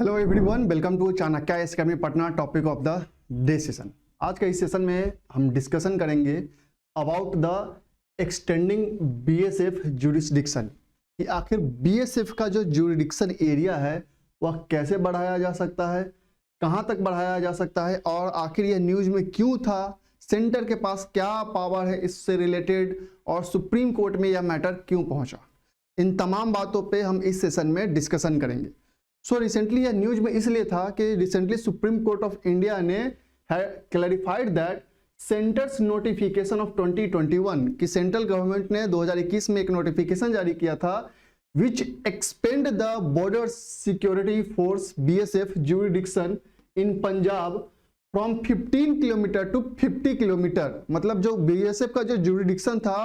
Hello everyone, welcome to Chanakya academy Patna. Topic of the day session. आज का इस session में हम डिस्कशन करेंगे about the extending BSF jurisdiction कि आखिर बीएसएफ का जो जुरिस्डिक्शन एरिया है वह कैसे बढ़ाया जा सकता है, कहां तक बढ़ाया जा सकता है और आखिर यह न्यूज में क्यों था, सेंटर के पास क्या पावर है इससे रिलेटेड और सुप्रीम कोर्ट में यह मैटर क्यों पहुंचा। इन तमाम बातों पे हम इस सेशन में डिस्कशन करेंगे। रिसेंटली यह न्यूज में इसलिए था कि recently supreme court of India ने clarified that centre's notification of 2021 कि सेंट्रल गवर्नमेंट ने 2021 में एक नोटिफिकेशन जारी किया था which expand the border security force BSF jurisdiction in Punjab from 15 kilometre to 50 kilometre. मतलब जो बीएसएफ का जो जुरिडिक्शन था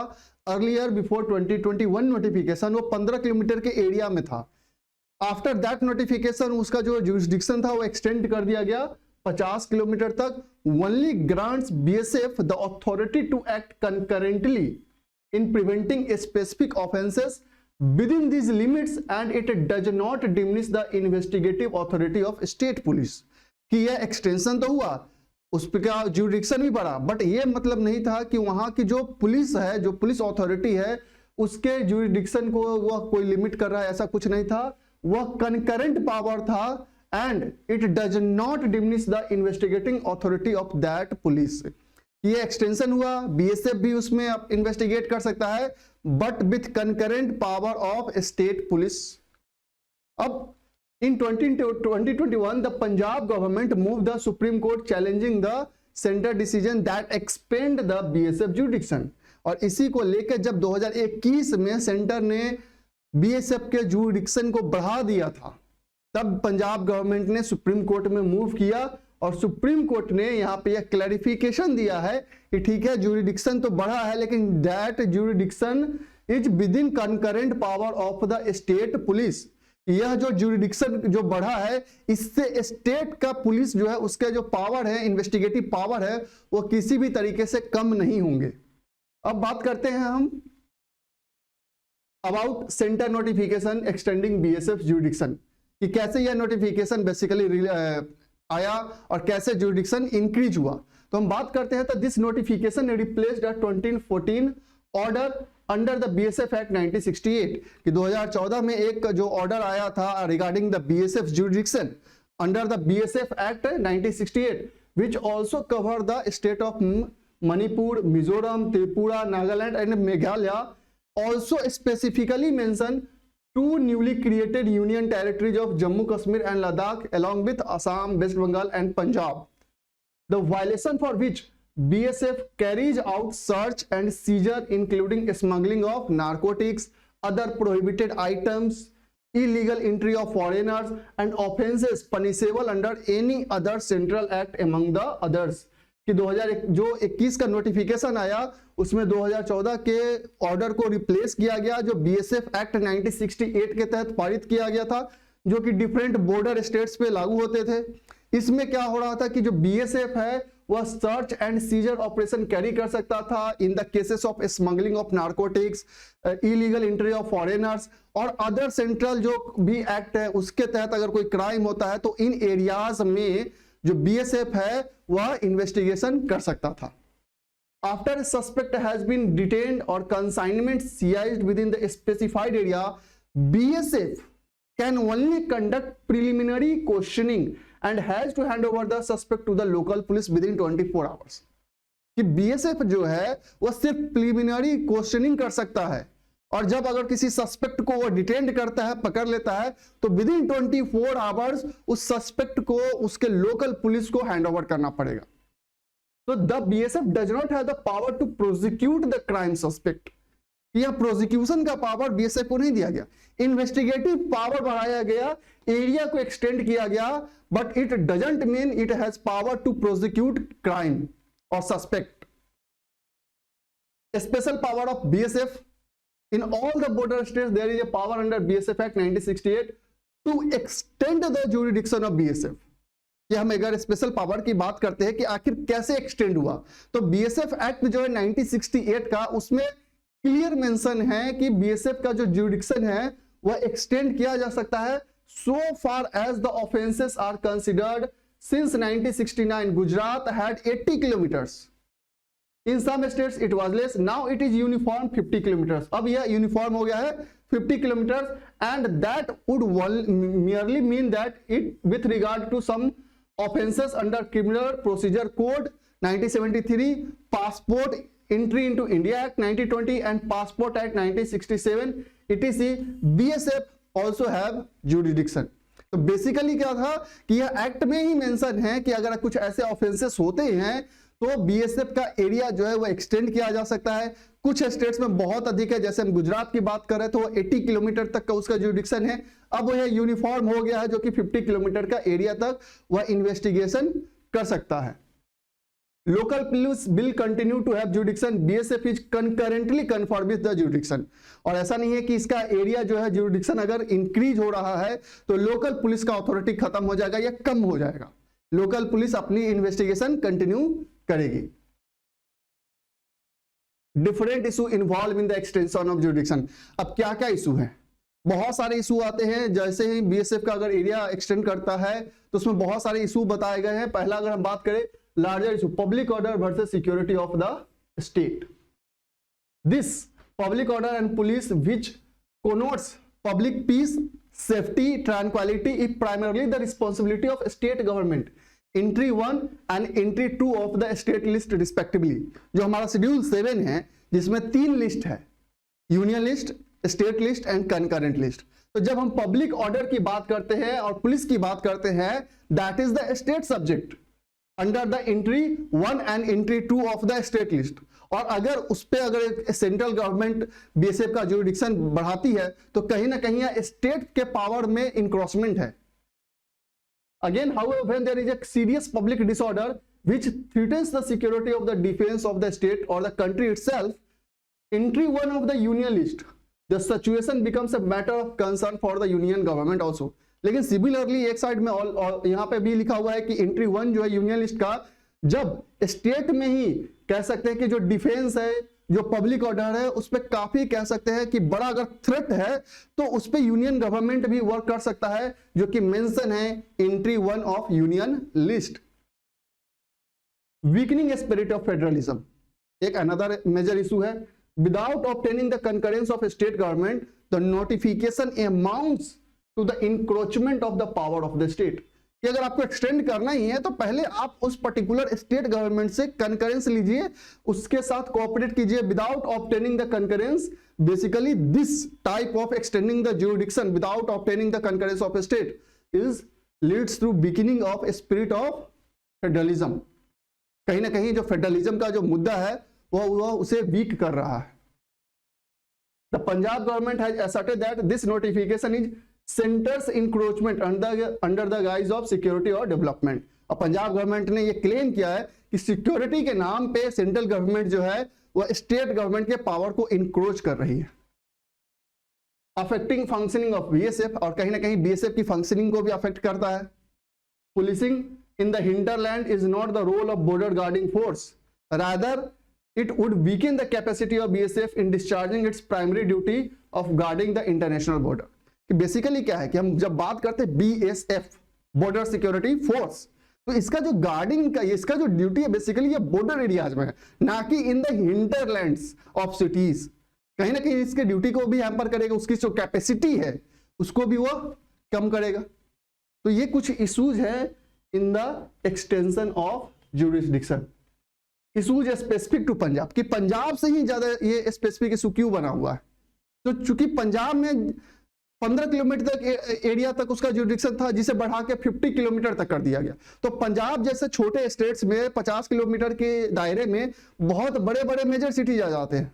अर्लियर बिफोर 2021 नोटिफिकेशन वो 15 किलोमीटर के एरिया में था। आफ्टर दैट नोटिफिकेशन उसका जो जुरिस्डिक्शन था वो एक्सटेंड कर दिया गया 50 किलोमीटर तक। Only grants BSF the authority to act concurrently in preventing specific offences within these limits and it does not diminish the investigative authority of state police. कि यह एक्सटेंशन तो हुआ, उस पर का जुरिस्डिक्शन भी बढ़ा, बट ये मतलब नहीं था कि वहां की जो पुलिस है, जो पुलिस अथॉरिटी है, उसके जुरिस्डिक्शन को वह कोई लिमिट कर रहा है, ऐसा कुछ नहीं था। वह कंकरेंट पावर था and it does not diminish the investigating authority of that police. ये एक्सटेंशन हुआ, बीएसएफ भी उसमें इन्वेस्टिगेट कर सकता है but with concurrent power of state police. अब इन 2021 the Punjab government move the supreme court challenging the centre decision that expand the BSF jurisdiction. और इसी को लेकर जब 2021 में सेंटर ने बीएसएफ के जुरिडिक्शन को बढ़ा दिया था, तब पंजाब गवर्नमेंट ने सुप्रीम कोर्ट में मूव किया और सुप्रीम कोर्ट ने यहां पे यह क्लैरिफिकेशन दिया है कि ठीक है जुरिडिक्शन तो बढ़ा है लेकिन that jurisdiction is with in concurrent power of the state police. यह जो जुरिडिक्शन जो बढ़ा है इससे स्टेट का पुलिस जो है उसका जो पावर है, इन्वेस्टिगेटिव पावर है, वो किसी भी तरीके से कम नहीं होंगे। अब बात करते हैं हम about centre notification extending BSF jurisdiction कि कैसे यह नोटिफिकेशन बेसिकली आया और कैसे जुरिडिक्शन इंक्रीज हुआ। तो हम बात करते हैं तो this notification replaced a 2014 order under the BSF act 1968 कि 2014 में एक जो ऑर्डर आया था regarding the BSF jurisdiction under the BSF act 1968 which also cover the state of Manipur, Mizoram, Tripura, Nagaland and Meghalaya. Also specifically mention two newly created union territories of Jammu Kashmir and Ladakh along with Assam, West Bengal and Punjab. The violation for which BSF carries out search and seizure including smuggling of narcotics, other prohibited items, illegal entry of foreigners and offences punishable under any other central act among the others। कि 2021 का notification आया उसमें 2014 के order को replace किया गया जो BSF act 1968 के तहत पारित किया गया था, जो कि डिफरेंट बॉर्डर स्टेट्स पे लागू होते थे। इसमें क्या हो रहा था कि जो बीएसएफ है वह search and seizure operation carry कर सकता था in the cases of smuggling of narcotics, illegal entry of foreigners और अदर सेंट्रल जो भी एक्ट है उसके तहत अगर कोई क्राइम होता है तो इन एरियाज में जो बीएसएफ है वह इन्वेस्टिगेशन कर सकता था। After suspect has been detained और consignment seized within the specified area, BSF can only conduct preliminary questioning and has to hand over the suspect to the local police within 24 hours. कि BSF जो है वह सिर्फ preliminary questioning कर सकता है और जब अगर किसी सस्पेक्ट को वो डिटेंड करता है, पकड़ लेता है, तो विद इन 24 आवर्स उस सस्पेक्ट को उसके लोकल पुलिस को हैंड ओवर करना पड़ेगा। तो the BSF does not have the power to prosecute the crime suspect. यह प्रोसिक्यूशन का पावर बीएसएफ को नहीं दिया गया, इन्वेस्टिगेटिव पावर बढ़ाया गया, एरिया को एक्सटेंड किया गया, but it doesn't mean it has power to prosecute crime और suspect. Special power of BSF in all the border states there is a power under BSF Act 1968 to extend the jurisdiction of BSF। कि हम अगर special power की बात करते हैं कि आखिर कैसे एक्सटेंड हुआ, तो बीएसएफ एक्ट जो है 1968 का उसमें क्लियर मेंशन है कि बीएसएफ का जो जुरिडिक्शन है वह एक्सटेंड किया जा सकता है so far as the offenses are considered, since 1969 Gujarat had 80 kilometers. In some states it was less. Now it is uniform 50 kilometers. अब यह यूनिफॉर्म हो गया है 50 kilometers, and that would merely mean that it, with regard to some offenses under Criminal Procedure Code 1973, Passport Entry into India Act 1920 and Passport Act 1967, etc, BSF also have jurisdiction. तो basically क्या था कि यह act में ही mention है कि अगर कुछ ऐसे ऑफेंसेस होते हैं तो बीएसएफ का एरिया जो है वो एक्सटेंड किया जा सकता है। कुछ स्टेट्स में बहुत अधिक है, जैसे हम गुजरात की बात करें तो 80 किलोमीटर तक का उसका जुरिडिक्शन है। अब वह यूनिफॉर्म हो गया है जो कि 50 किलोमीटर का एरिया तक वह इन्वेस्टिगेशन कर सकता है। Local police will continue to have jurisdiction, BSF is concurrently confirm with the jurisdiction. और ऐसा नहीं है कि इसका एरिया जो है जुरिडिक्शन अगर इंक्रीज हो रहा है तो लोकल पुलिस का अथॉरिटी खत्म हो जाएगा या कम हो जाएगा। लोकल पुलिस अपनी इन्वेस्टिगेशन कंटिन्यू करेगी। Different issue involve in the extension of jurisdiction. अब क्या क्या इशू है? बहुत सारे इशू आते हैं। जैसे ही बीएसएफ का अगर एरिया एक्सटेंड करता है तो उसमें बहुत सारे इशू बताए गए हैं। पहला अगर हम बात करें larger issue, public order versus security of the state. This public order and police which connotes public peace, safety, tranquility is primarily the responsibility of state government. Entry 1 and Entry 2 of the state list respectively. जो हमारा schedule 7 है जिसमें 3 list है, union list, state list and concurrent list. तो जब हम public order की बात करते हैं और पुलिस की बात करते हैं, that is the state subject under the Entry 1 and Entry 2 of the state list. और अगर उस पे अगर सेंट्रल गवर्नमेंट बीएसएफ का जुरिडिक्शन बढ़ाती है तो कहीं ना कहीं स्टेट के पावर में इंक्रोचमेंट है। Again, however, when there is a serious public disorder which threatens the security of the defense of the state or the country itself, Entry 1 of the union list, the situation becomes a matter of concern for the union government also. लेकिन similarly एक side में यहाँ पे भी लिखा हुआ है कि Entry 1 जो है यूनियन लिस्ट का, जब स्टेट में ही कह सकते हैं कि जो डिफेंस है, जो पब्लिक ऑर्डर है, उस पर काफी कह सकते हैं कि बड़ा अगर थ्रेट है तो उस पर यूनियन गवर्नमेंट भी वर्क कर सकता है, जो कि मेंशन है Entry 1 of union list. Weakening spirit of federalism एक अनदर मेजर इशू है। Without obtaining the concurrence of state government the notification amounts to the encroachment of the power of the state. कि अगर आपको extend करना ही है तो पहले आप उस पर्टिकुलर स्टेट गवर्नमेंट से कंकरेंस लीजिए, उसके साथ कोऑपरेट कीजिए। Without obtaining the concurrence, basically this type of extending the jurisdiction without obtaining the concurrence of state is leads through weakening of spirit of federalism. कहीं ना कहीं जो फेडरलिज्म का जो मुद्दा है वह उसे वीक कर रहा है। The Punjab government has asserted that this notification is centers encroachment under the guise of security और डेवलपमेंट। और पंजाब गवर्नमेंट ने यह क्लेम किया है कि सिक्योरिटी के नाम पे सेंट्रल गवर्नमेंट जो है वह स्टेट गवर्नमेंट के पावर को इंक्रोच कर रही है, अफेक्टिंग फंक्शनिंग ऑफ बीएसएफ। और कहीं ना कहीं बीएसएफ की फंक्शनिंग को भी अफेक्ट करता है। Policing in the hinterland is not the role of border guarding force, rather it would weaken the capacity of BSF in discharging its primary duty of guarding the international border। कि basically क्या है कि हम जब बात करते हैं BSF, border security force, तो इसका जो गार्डिंग का इसका जो ड्यूटी है बेसिकली ये बॉर्डर एरियाज में है, ना कि in the hinterlands of cities. कहीं ना कहीं इसके ड्यूटी को भी हैम्पर करेगा, उसकी जो कैपेसिटी है उसको भी वो कम करेगा। तो ये कुछ इश्यूज है in the extension of jurisdiction. Issues specific to Punjab, कि पंजाब से ही ज्यादा ये स्पेसिफिक इशू क्यों बना हुआ है? तो चूंकि पंजाब में 15 किलोमीटर तक एरिया तक उसका जुरिडिक्शन था, जिसे बढ़ा के 50 किलोमीटर तक कर दिया गया। तो पंजाब जैसे छोटे स्टेट्स में 50 किलोमीटर के दायरे में बहुत बड़े बड़े मेजर सिटीज आ जाते हैं।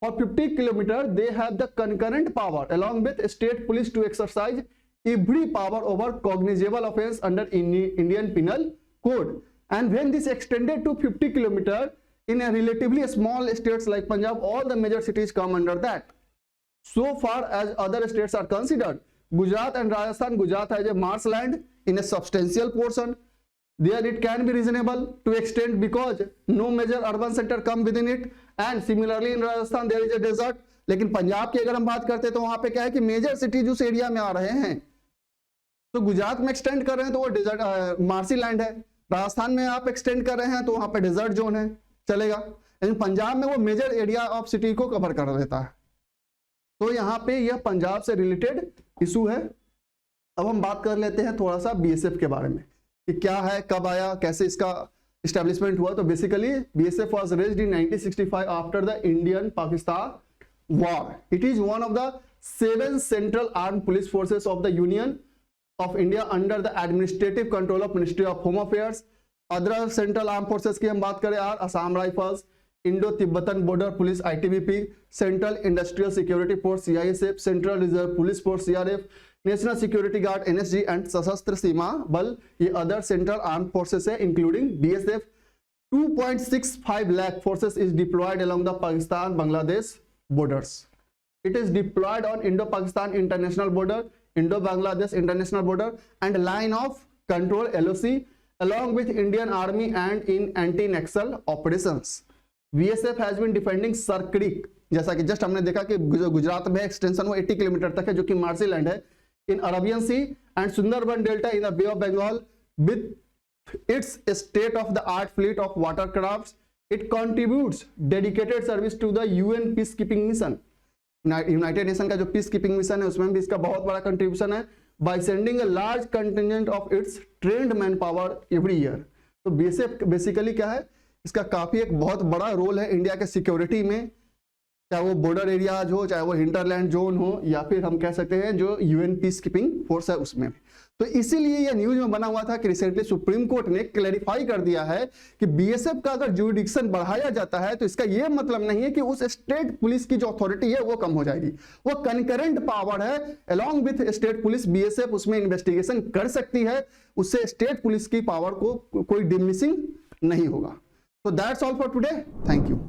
और 50 kilometre they have the concurrent power along with state police to exercise every power over cognizable offense under Indian Penal Code. And when this extended to 50 kilometer in a relatively small states like Punjab, all the major cities come under that. So far as other states are considered, Gujarat and Rajasthan, Gujarat has a marshland in a substantial portion. There it can be reasonable to extend because no major urban center come within it. And similarly in Rajasthan there is a desert. लेकिन पंजाब की अगर हम बात करते हैं तो वहां पे क्या है कि मेजर सिटीज उस एरिया में आ रहे हैं। तो गुजरात में एक्सटेंड कर रहे हैं तो वो डिजर्ट मार्सी लैंड है, राजस्थान में आप एक्सटेंड कर रहे हैं तो वहां पे डिजर्ट जोन है, चलेगा। लेकिन पंजाब में वो मेजर एरिया ऑफ सिटी को कवर कर देता है। तो यहाँ पे यह पंजाब से रिलेटेड इशू है। अब हम बात कर लेते हैं थोड़ा सा बीएसएफ के बारे में कि क्या है, कब आया, कैसे इसका एस्टेब्लिशमेंट हुआ। तो basically BSF was raised in 1965 after the Indian Pakistan war. It is one of the 7 central arm police forces of the union of India under the administrative control of ministry of home affairs. Other central arm forces की हम बात करें are Assam rifles, Indo Tibetan border police ITBP, central industrial security force CISF, central reserve police force CRF, national security guard NSG and सशस्त्र सीमा बल, ये other central arm forces है including BSF. 2.65 lakh forces is deployed along the Pakistan Bangladesh borders. It is deployed on Indo-Pakistan international border, Indo-Bangladesh international border and line of control LOC along with Indian Army and in anti-Naxal operations. BSF has been defending Sar Creek, जैसा कि just हमने देखा कि गुजरात में extension वो 80 kilometre तक है जो कि मार्सी लैंड है, in Arabian sea and Sundarban delta in the bay of Bengal with its state of the art fleet of watercrafts. It contributes dedicated service to the UN peacekeeping mission. United nation का जो peace keeping mission है उसमें भी इसका बहुत बड़ा contribution है by sending a large contingent of its trend man power every year. तो बीएसएफ बेसिकली क्या है, इसका काफी एक बहुत बड़ा रोल है इंडिया के सिक्योरिटी में, चाहे वो बॉर्डर एरियाज हो, चाहे वो हिंटरलैंड जोन हो, या फिर हम कह सकते हैं जो यूएन पीस कीपिंग फोर्स है उसमें। तो इसीलिए यह न्यूज में बना हुआ था कि रिसेंटली सुप्रीम कोर्ट ने क्लैरिफाई कर दिया है कि बीएसएफ का अगर जुरिडिक्शन बढ़ाया जाता है तो इसका यह मतलब नहीं है कि उस स्टेट पुलिस की जो अथॉरिटी है वो कम हो जाएगी, वो कनकरेंट पावर है along with state police. BSF उसमें इन्वेस्टिगेशन कर सकती है, उससे स्टेट पुलिस की पावर को कोई डिमिनिशिंग नहीं होगा। तो that's all for today, thank you.